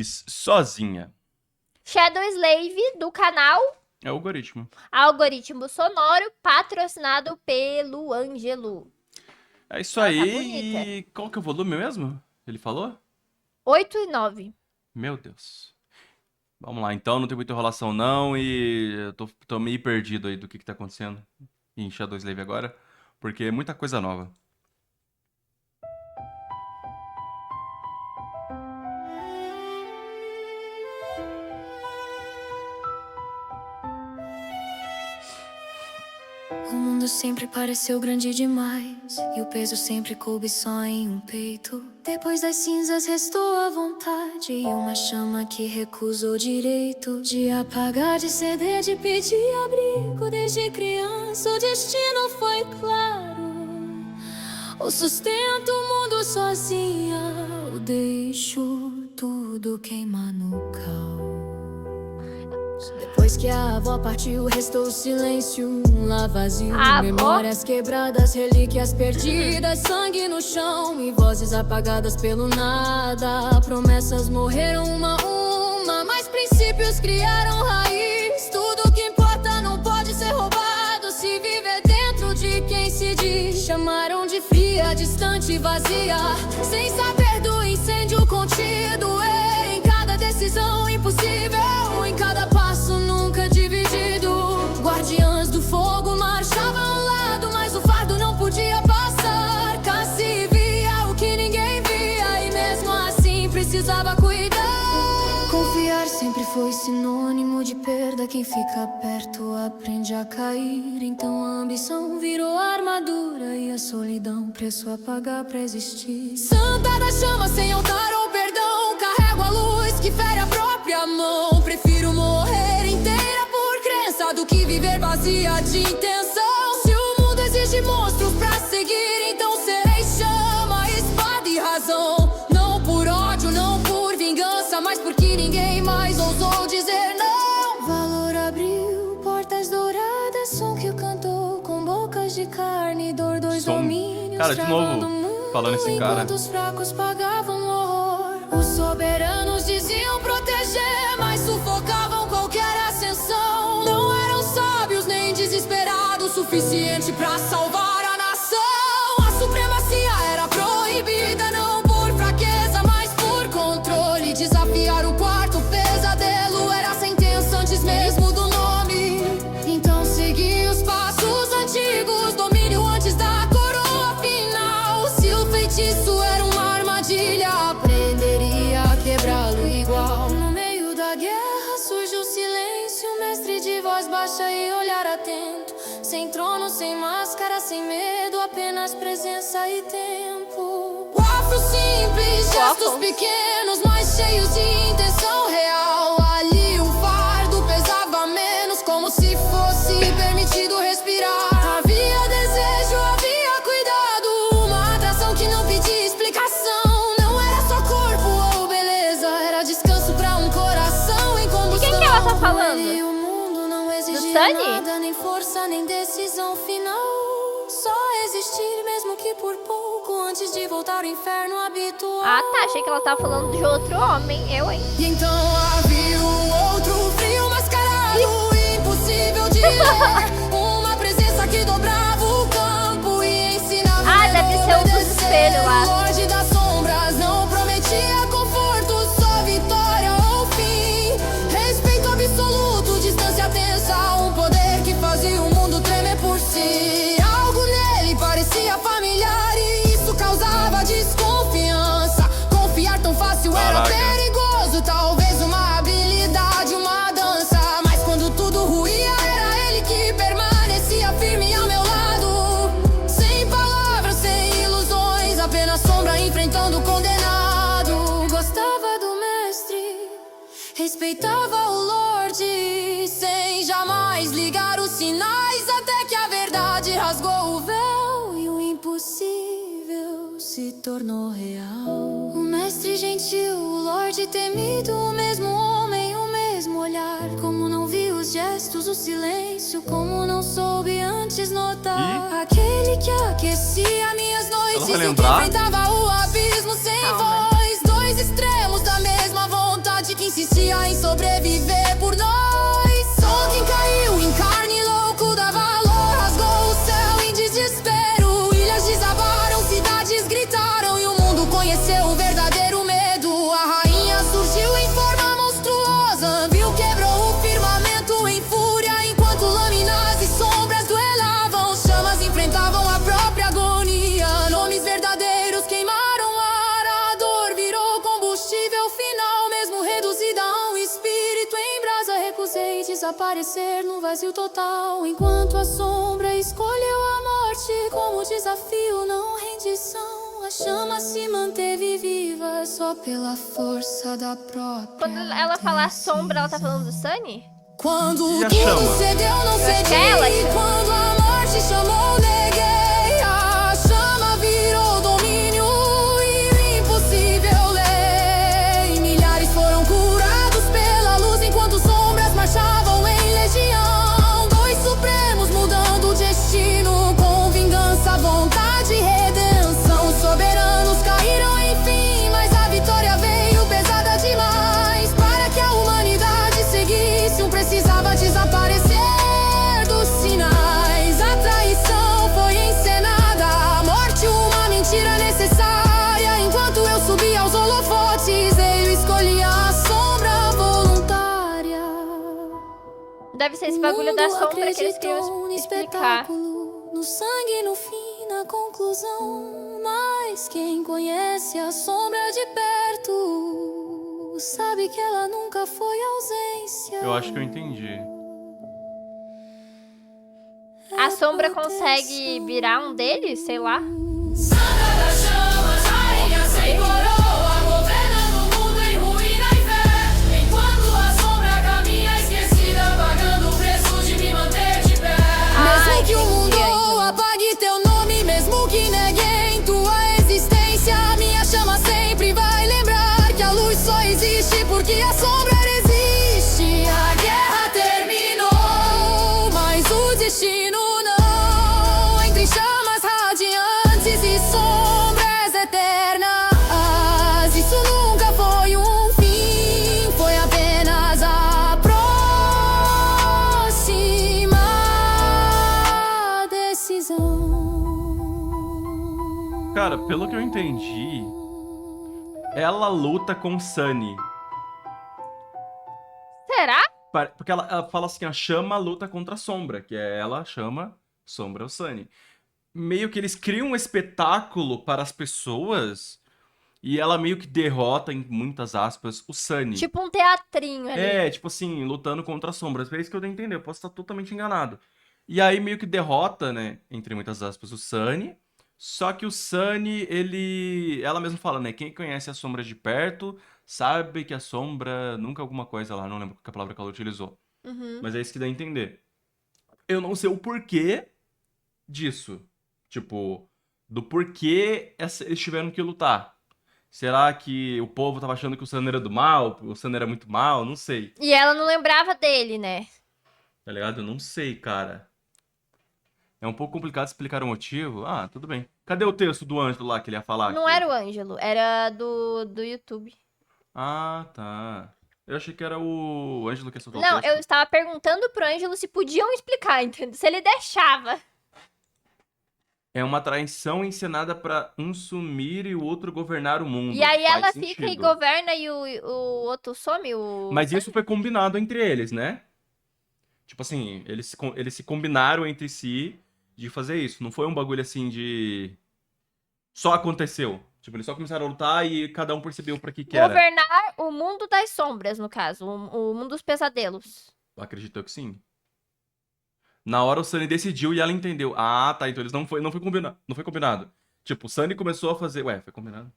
Sozinha. Shadow Slave, do canal É o algoritmo. Algoritmo Sonoro, patrocinado pelo Ângelo. É isso Ela tá aí. bonita. E qual que é o volume mesmo? Ele falou? 8 e 9. Meu Deus. Vamos lá, então, não tem muita enrolação não, e eu tô meio perdido aí do que tá acontecendo em Shadow Slave agora, porque é muita coisa nova. O mundo sempre pareceu grande demais e o peso sempre coube só em um peito. Depois das cinzas restou a vontade e uma chama que recusou o direito de apagar, de ceder, de pedir abrigo. Desde criança o destino foi claro. Ou sustento o mundo sozinha, ou deixo tudo queimar no caos. Depois que a avó partiu, restou o silêncio, um lar vazio, memórias quebradas, relíquias perdidas, sangue no chão e vozes apagadas pelo nada. Promessas morreram uma a uma, mas princípios criaram raiz. Tudo que importa não pode ser roubado se viver dentro de quem se diz. Chamaram de fria, distante, vazia, sem saber do incêndio contido. Em cada decisão impossível, em cada passo nunca dividido. Guardiãs do fogo marchavam ao lado, mas o fardo não podia passar. Cá se via o que ninguém via e mesmo assim precisava cuidar. Confiar sempre foi sinônimo de perda. Quem fica perto aprende a cair. Então a ambição virou armadura e a solidão preço a pagar pra existir. Santa da chama sem altar ou perdão, carrego a luz que fere a própria mão. Prefiro morrer inteira por crença do que viver vazia de intenção. Se o mundo exige monstros pra seguir, então serei chama, espada e razão. Não por ódio, não por vingança, mas porque ninguém mais ousou dizer não. Valor abriu portas douradas, som que o cantou com bocas de carne, dor, dois domínios. Cara, de novo, falando esse cara. Enquanto os fracos pagavam horror, os soberanos diziam proteger, mas sufocavam qualquer ascensão. Não eram sábios nem desesperados o suficiente pra salvar a nação. A supremacia era proibida, não por fraqueza, mas por controle. Desafiar o quarto pesadelo era a sentença antes mesmo do nome. Então segui os passos antigos, domínio antes da coroa final. Se o feitiço era uma armadilha, aprenderia a quebrá-lo igual. No meio da guerra surge o silêncio, mestre de voz baixa e olhar atento. Sem trono, sem máscara, sem medo, apenas presença e tempo. Waffles simples, gestos pequenos, mas cheios de intenção real. Ali o fardo pesava menos, como se fosse permitido respirar. Havia desejo, havia cuidado, uma atração que não pedia explicação. Não era só corpo ou beleza, era descanso pra um coração em combustão. De quem que ela tá falando? E o mundo não exigia nada, nem força, nem decisão final. Só existir, mesmo que por pouco, antes de voltar ao inferno habitual. Ah, tá. Achei que ela tava falando de outro homem. Eu, hein? E então havia um outro frio mascarado, impossível de ler. Uma presença que dobrava o campo e ensinava. Ah, deve ser o dos espelhos lá. Lorde das sombras não prometia conforto, só vitória ou fim. Respeito absoluto, distância tensa, um poder que fazia o mundo tremer por si. Algo nele parecia familiar e isso causava desconfiança. Confiar tão fácil era perigoso, talvez uma habilidade, uma dança. Mas quando tudo ruía, era ele que permanecia firme ao meu lado. Sem palavras, sem ilusões, apenas sombra enfrentando o condenado. Gostava do mestre, respeitava o Lorde, sem jamais ligar os sinais, até que a verdade rasgou o véu e o impossível se tornou real. O mestre gentil, o Lorde temido, o mesmo homem, o mesmo olhar. Como não vi os gestos, o silêncio, como não soube antes notar. Aquele que aquecia minhas noites e que enfrentava o abismo sem voz. Dois extremos da mesma vontade. insistia em sobreviver por nós. Só quem caiu em carne louco dá valor. Rasgou o céu em desespero. Ilhas desabaram, cidades gritaram e o mundo conheceu o verdadeiro medo. A rainha surgiu em forma monstruosa, viu, quebrou o firmamento em fúria, enquanto lâminas e sombras duelavam. Chamas enfrentavam a própria agonia. Nomes verdadeiros queimaram o ar. A dor virou combustível final. Mesmo reduzida a um espírito em brasa, recusei desaparecer no vazio total, enquanto a sombra escolheu a morte como desafio, não rendição. A chama se manteve viva só pela força da própria Quando ela fala atenção. sombra, ela tá falando do Sunny? Quando E a tudo chama? cedeu, não acho que é ela, cedi. então. Quando a morte chamou, neguei. A chama virou domínio e o impossível lei. Milhares foram curados pela luz, enquanto sombras marchavam em legião. Dois supremos mudando o destino, com vingança, vontade e redenção. Soberanos caíram enfim, mas a vitória veio pesada demais. Para que a humanidade seguisse, precisava desaparecer dos sinais. A traição foi encenada, a morte uma mentira necessária. Enquanto eu subia aos holofotes, eu escolhia a sombra voluntária. Deve ser esse bagulho da mundo sombra que eles queriam acreditou no explicar. espetáculo, no sangue, no fim, na conclusão. Mas quem conhece a sombra de perto sabe que ela nunca foi ausência. Eu acho que eu entendi. A sombra consegue virar um deles? Sei lá. Sandra das chamas, rainha sem coroa, governando o mundo em ruína e fé. Enquanto a sombra caminha esquecida, pagando o preço de me manter de pé. Mesmo que o mundo apague teu nome, mesmo que neguem tua existência, minha chama sempre vai lembrar que a luz só existe porque a sombra resiste. A guerra terminou, mas o destino não. Entre chamas radiantes e sombras eternas, isso nunca foi um fim, foi apenas a próxima decisão. Cara, pelo que eu entendi, ela luta com Sunny. Será? Porque ela fala assim, a chama luta contra a sombra, que é ela, a chama, sombra é o Sunny. Meio que eles criam um espetáculo para as pessoas e ela meio que derrota, em muitas aspas, o Sunny. Tipo um teatrinho ali. É, tipo assim, lutando contra as sombras. É isso que eu dei a entender, eu posso estar totalmente enganado. E aí meio que derrota, né, entre muitas aspas, o Sunny. Só que o Sunny, ela mesma fala, né, quem conhece a sombra de perto sabe que a sombra nunca alguma coisa lá, não lembro qual que é a palavra que ela utilizou. Uhum. Mas é isso que dá a entender. Eu não sei o porquê disso. Tipo, do porquê eles tiveram que lutar. Será que o povo tava achando que o Sunny era do mal? O Sunny era muito mal? Não sei. E ela não lembrava dele, né? Tá ligado? Eu não sei, cara. É um pouco complicado explicar o motivo. Ah, tudo bem. Cadê o texto do Ângelo lá que ele ia falar? Não era o Ângelo, era do YouTube. Ah, tá. Eu achei que era o Ângelo que ia soltar o Não, texto. eu estava perguntando pro Ângelo se podiam explicar, entendeu? Se ele deixava. É uma traição encenada pra um sumir e o outro governar o mundo. E aí Faz ela fica e sentido. governa e o outro some, o... Mas isso foi combinado entre eles, né? Tipo assim, eles se combinaram entre si de fazer isso. Não foi um bagulho assim de... Só aconteceu. Tipo, eles só começaram a lutar e cada um percebeu pra que era. Governar o mundo das sombras, no caso. O mundo dos pesadelos. Acreditou que sim. Na hora o Sunny decidiu e ela entendeu. Ah, tá. Então eles não foi combinado. Não foi combinado. Tipo, o Sunny começou a fazer. Ué, foi combinado?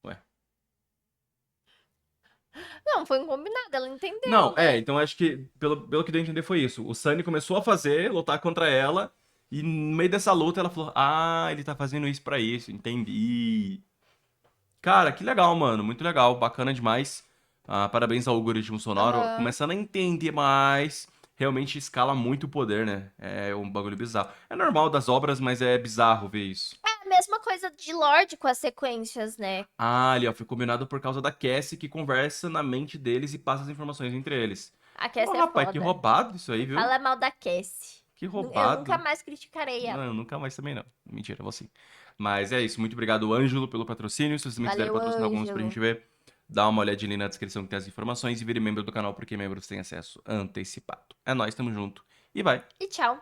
Ué. Não, foi um combinado, ela entendeu. Não, então acho que, pelo que deu a entender, foi isso. O Sunny começou a fazer, lutar contra ela, e no meio dessa luta ela falou: Ah, ele tá fazendo isso pra isso, entendi. Cara, que legal, mano. Muito legal, bacana demais. Parabéns ao algoritmo sonoro. Aham. Começando a entender mais. Realmente escala muito o poder, né? É um bagulho bizarro. É normal das obras, mas é bizarro ver isso. É a mesma coisa de Lorde com as sequências, né? Ah, ali, ó, foi combinado por causa da Cassie que conversa na mente deles e passa as informações entre eles. A Ô, Cassie é rapaz, que foda. roubado isso aí, viu? Fala mal da Cassie. Que Eu roubado. nunca mais criticarei Não, ela. eu nunca mais também não. Mentira, vou sim. Mas é isso. Muito obrigado, Ângelo, pelo patrocínio. Se vocês também quiserem Valeu, patrocinar alguns pra Ângelo. gente ver, dá uma olhadinha ali na descrição que tem as informações e vire membro do canal, porque membros têm acesso antecipado. É nóis, tamo junto. E vai. E tchau.